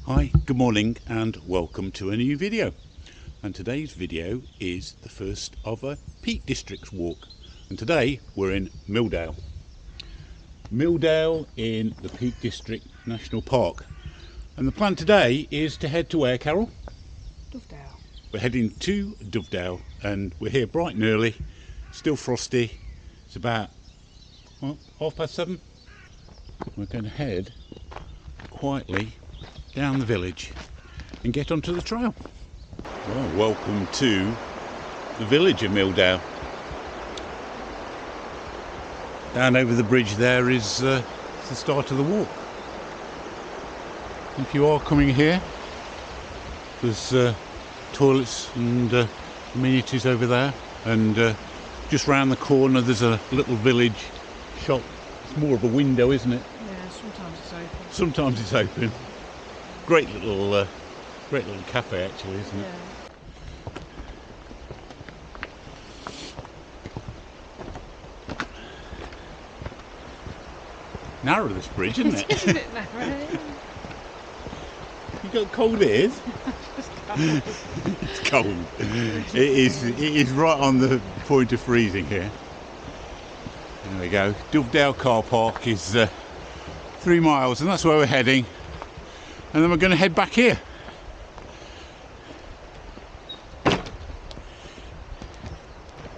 Hi, good morning and welcome to a new video. And today's video is the first of a Peak District walk. And today we're in Milldale. Milldale in the Peak District National Park. And the plan today is to head to where, Carol? Dovedale. We're heading to Dovedale and we're here bright and early, still frosty. It's about 7:30. We're going to head quietly down the village and get onto the trail. Well, welcome to the village of Milldale. Down over the bridge there is the start of the walk. If you are coming here, there's toilets and amenities over there, and just round the corner there's a little village shop. It's more of a window, isn't it? Yeah, sometimes it's open. Sometimes it's open. Great little cafe, actually, isn't it? Yeah. Narrow, this bridge, isn't it? It's a bit narrow. You got cold ears? It's cold. It is right on the point of freezing here. There we go. Dovedale car park is 3 miles, and that's where we're heading. And then we're going to head back here.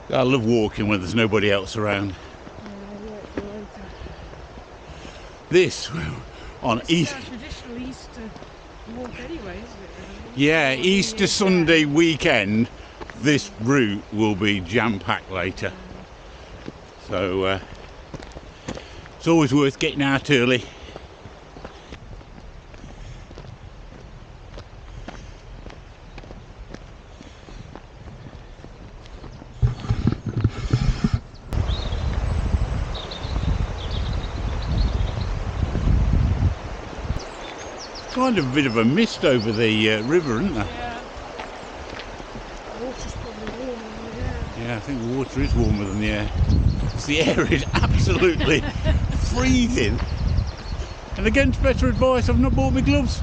I love walking when there's nobody else around. This on Easter. It's traditional Easter walk anyway, isn't it? Yeah, Easter Sunday weekend. This route will be jam-packed later. So it's always worth getting out early. Kind of a bit of a mist over the river, isn't there? Yeah. The water's probably warmer than the air. Yeah, I think the water is warmer than the air. The air is absolutely freezing. And against better advice, I've not bought my gloves.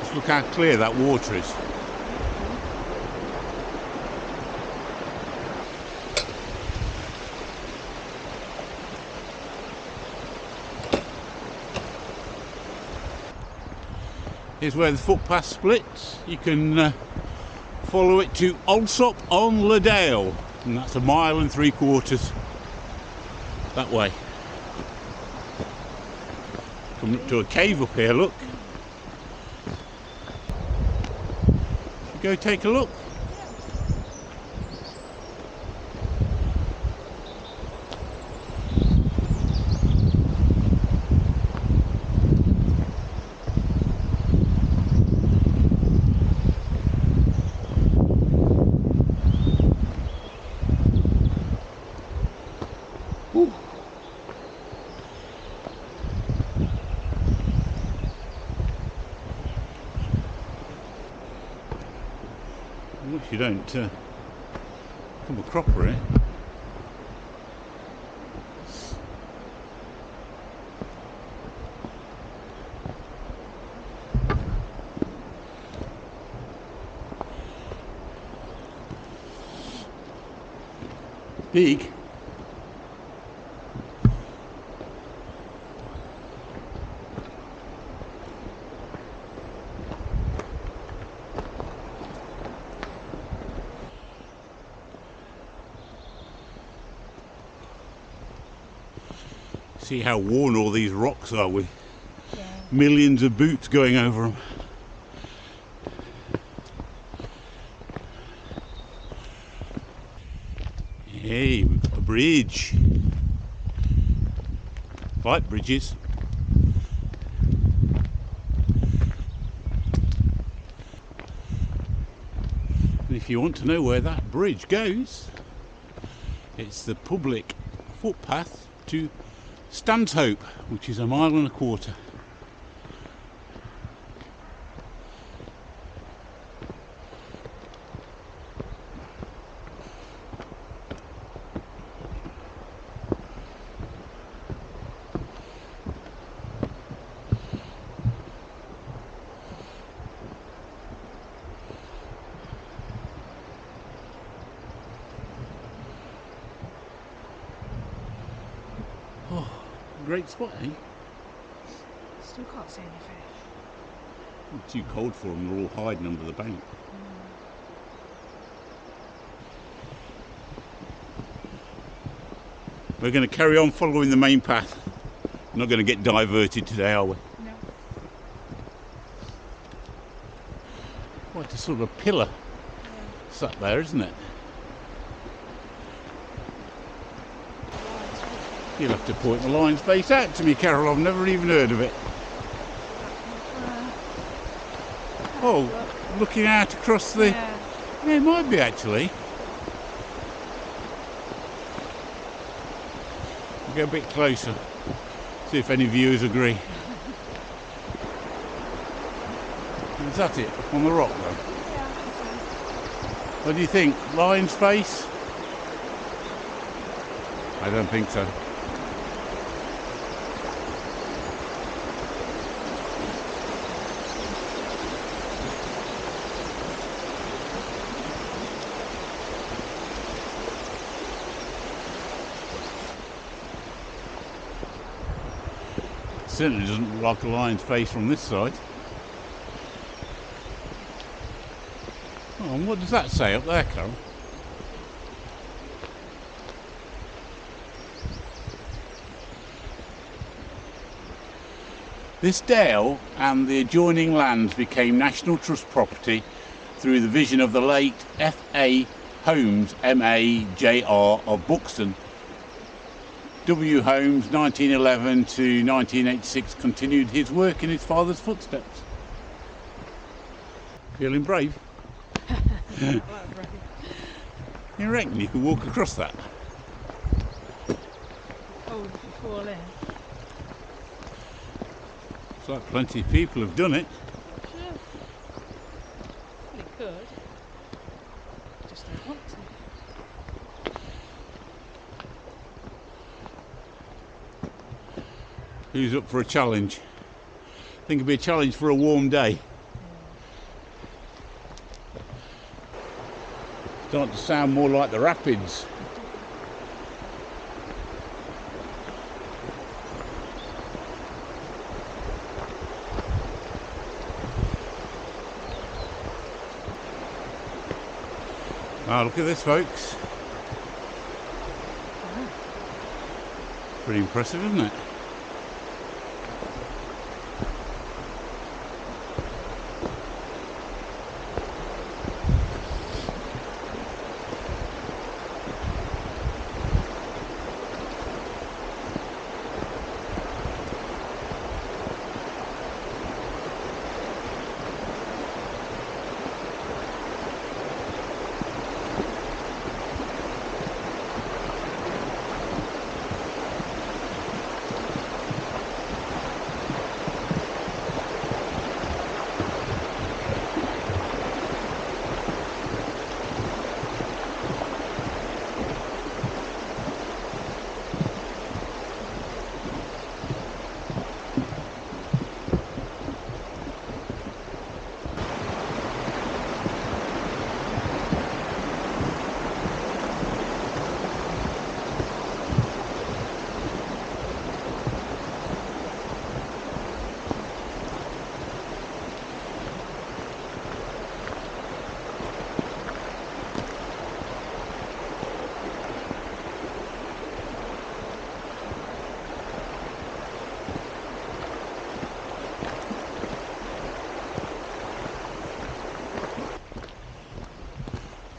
Just look how clear that water is. Here's where the footpath splits. You can follow it to Alsop on Milldale, and that's 1.75 miles that way. Coming up to a cave up here, look. Should we go take a look? If you don't become a cropper, eh? Big. See how worn all these rocks are with millions of boots going over them. Hey, we've got a bridge. Like bridges. And if you want to know where that bridge goes, it's the public footpath to Stanhope, which is 1.25 miles. great spot, eh? Still can't see any fish. It's too cold for them, they're all hiding under the bank. We're going to carry on following the main path. We're not going to get diverted today, are we? No. Quite a sort of pillar sat there, isn't it? You'll have to point the lion's face out to me, Carol. I've never even heard of it. Oh, looking out across the... Yeah. Yeah, it might be actually. We'll go a bit closer. See if any viewers agree. Is that it? Up on the rock though? Yeah. What do you think? Lion's face? I don't think so. Certainly doesn't look like a lion's face from this side. Oh, and what does that say up there, Carol? This dale and the adjoining lands became National Trust property through the vision of the late F.A. Holmes, M.A.J.R. of Buxton. W. Holmes, 1911 to 1986, continued his work in his father's footsteps. Feeling brave? You reckon you could walk across that? Oh, if you fall in. It's like plenty of people have done it. Sure. You could. Just don't want to. Who's up for a challenge? I think it'd be a challenge for a warm day. Starting to sound more like the rapids. Ah, look at this, folks. Pretty impressive, isn't it?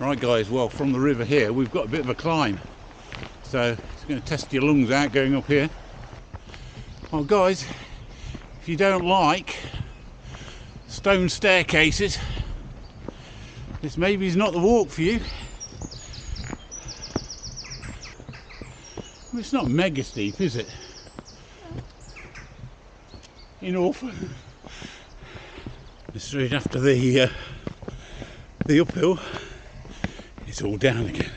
Right guys, well from the river here we've got a bit of a climb, so it's going to test your lungs out going up here. Well guys, if you don't like stone staircases, this maybe is not the walk for you. Well, it's not mega steep, is it? Enough. Straight after the uphill, it's all down again.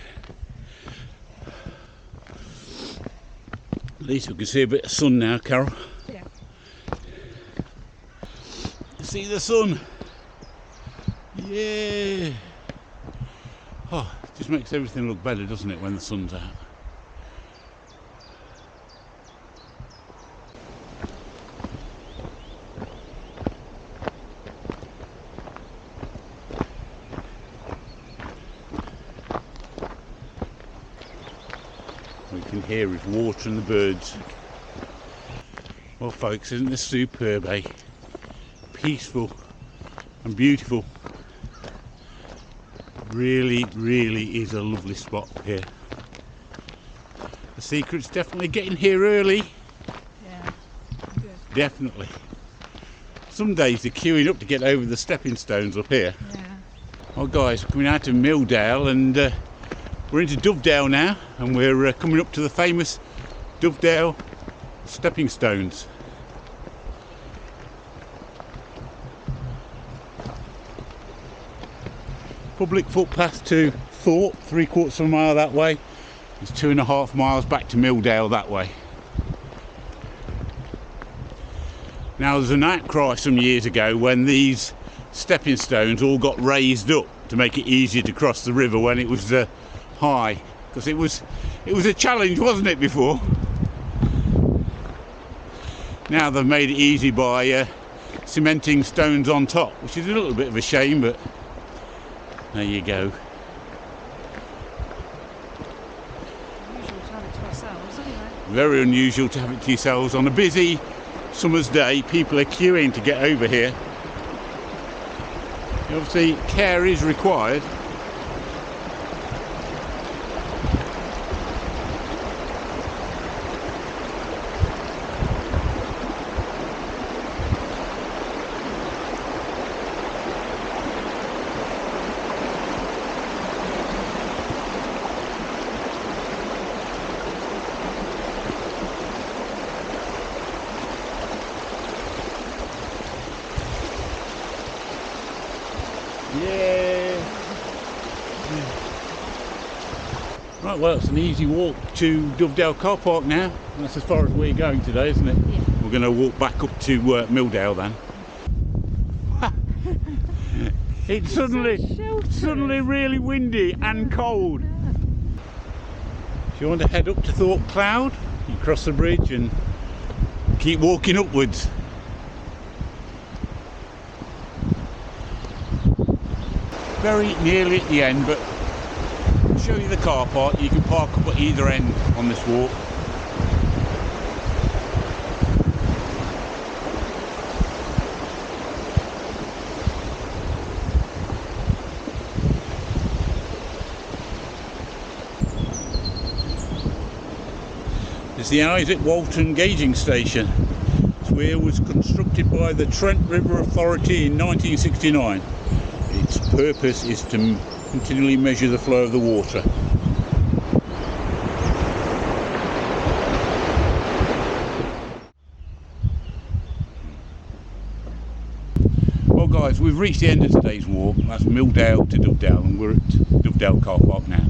At least we can see a bit of sun now, Carol. Yeah. See the sun? Yeah. Oh, it just makes everything look better, doesn't it, when the sun's out? can hear is water and the birds. Well folks, isn't this superb, eh? Peaceful and beautiful. Really, really is a lovely spot here. The secret's definitely getting here early. Yeah, good. Definitely. Some days they're queuing up to get over the stepping stones up here. Yeah. Well guys, we're coming out of Milldale and we're into Dovedale now, and we're coming up to the famous Dovedale stepping stones. Public footpath to Thorpe, 3/4 of a mile that way. It's 2.5 miles back to Milldale that way. Now there's an outcry some years ago when these stepping stones all got raised up to make it easier to cross the river when it was high, because it was a challenge, wasn't it, before? Now they've made it easy by cementing stones on top, which is a little bit of a shame, but there you go. Unusual to have it to ourselves, anyway. Very unusual to have it to yourselves on a busy summer's day. People are queuing to get over here. Obviously care is required. Yeah. Right, well, it's an easy walk to Dovedale car park now. That's as far as we're going today, isn't it? Yeah. We're going to walk back up to Milldale then. It's suddenly really windy and cold. If you want to head up to Thorpe Cloud, you cross the bridge and keep walking upwards. Very nearly at the end, but I'll show you the car park. You can park up at either end on this walk. It's the Isaac Walton gauging station. This weir was constructed by the Trent River Authority in 1969. Its purpose is to continually measure the flow of the water. Well guys, we've reached the end of today's walk. That's Milldale to Dovedale, and we're at Dovedale car park now.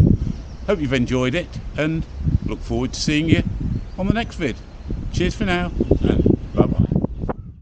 Hope you've enjoyed it and look forward to seeing you on the next vid. Cheers for now.